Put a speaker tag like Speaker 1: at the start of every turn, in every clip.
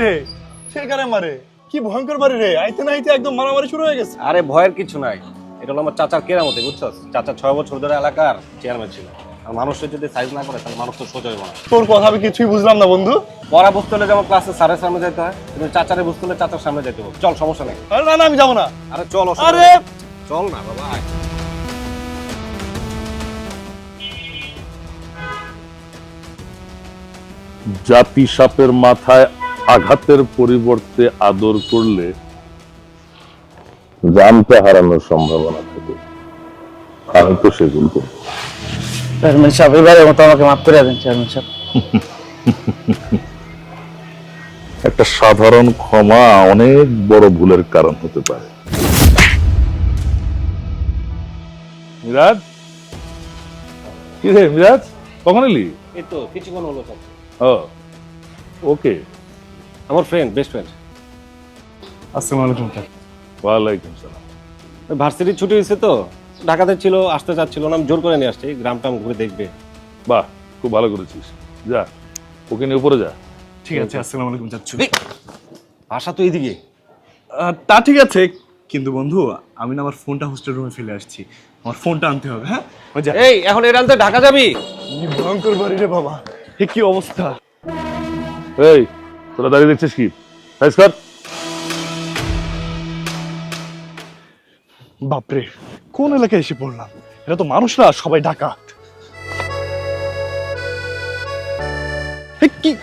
Speaker 1: রে সে কারে মারে কি ভয়ঙ্কর বাড়ি রে আইতে না আইতে একদম মারামারি শুরু হয়ে গেছে
Speaker 2: আরে ভয়ের কিছু নাই, এটা হলো আমার চাচার কেরামতি, বুঝছস? চাচা 6 বছর ধরে এলাকার চেয়ারম্যান ছিল। আর মানুষের যদি সাইজ না করে তাহলে মানুষ তো সোজা হইব না।
Speaker 1: তোর কথা আমি কিছুই বুঝলাম না বন্ধু
Speaker 2: পড়া বুঝতে হলে যেমন ক্লাসে স্যারের সামনে যেতে হয়, কিন্তু চাচারে বুঝতে হলে চাচার সামনে যেতে হবে। চল, সমস্যা নেই।
Speaker 1: আরে না না আমি যাবো না
Speaker 2: আরে চল, অসুবিধা
Speaker 1: আরে
Speaker 2: নেই। চল না বাবা, আয়।
Speaker 3: জাতি সাপের মাথায় আঘাতের পরিবর্তে আদর করলে জানটা হারানোর সম্ভাবনা থাকে। আমি তো সেগুলো করব।
Speaker 4: চেয়ারম্যান সাহেব, এবারের মতো আমাকে মাফ করে দেন চেয়ারম্যান সাহেব।
Speaker 3: একটা সাধারণ ক্ষমা অনেক বড় ভুলের কারণ হতে পারে। মিরাজ, কি রে মিরাজ, কখন এলি?
Speaker 2: এই তো কিছুক্ষণ হলো চাচা।
Speaker 3: ও ওকে,
Speaker 2: আমার ফ্রেন্ড, বেস্ট ফ্রেন্ড।
Speaker 1: আসসালামু আলাইকুম
Speaker 3: ওয়ালাইকুম সালাম।
Speaker 2: ভার্সিটি ছুটি হয়েছে তো, ঢাকাতে ছিল, আসতে চাচ্ছিল না, আমি জোর করে নিয়ে আসছি। গ্রামটা ঘুরে দেখবে।
Speaker 3: বাহ, খুব ভালো করেছিস। যা, ওকে নিয়ে উপরে যা।
Speaker 1: ঠিক আছে আসসালামু আলাইকুম চাচ্ছু
Speaker 2: ভাষা তো এইদিকে।
Speaker 1: তা ঠিক আছে কিন্তু বন্ধু আমি না আমার ফোনটা হোস্টেল রুমে ফেলে আসছি আমার ফোনটা আনতে হবে হ্যাঁ যা
Speaker 2: এই এখন এর আনতে ঢাকা যাবি?
Speaker 1: কি ভয়ঙ্কর বাড়ি রে বাবা এ কি অবস্থা
Speaker 3: এই, তোরা দাঁড়িয়ে দেখছিস কি? সাইজ কর।
Speaker 1: বাপরে কোন এলাকায় এসে পড়লাম এটা তো মানুষ না সবাই ডাকাত এ কি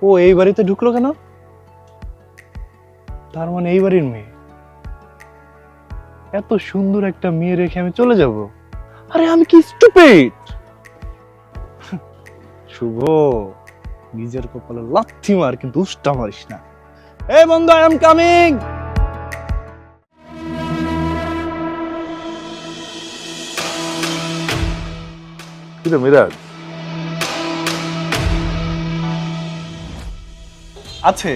Speaker 1: ও এই বাড়িতে ঢুকলো কেন তার মানে এই বাড়ির মেয়ে এত সুন্দর একটা মেয়ে রেখে আমি চলে যাব আরে আমি কি স্টুপিড শুভ নিজের কপালে লাথি মার কিন্তু উষ্টা মারিস না এই বন্ধু আই এম কামিং
Speaker 3: কি রে মিরাজ?
Speaker 1: আছে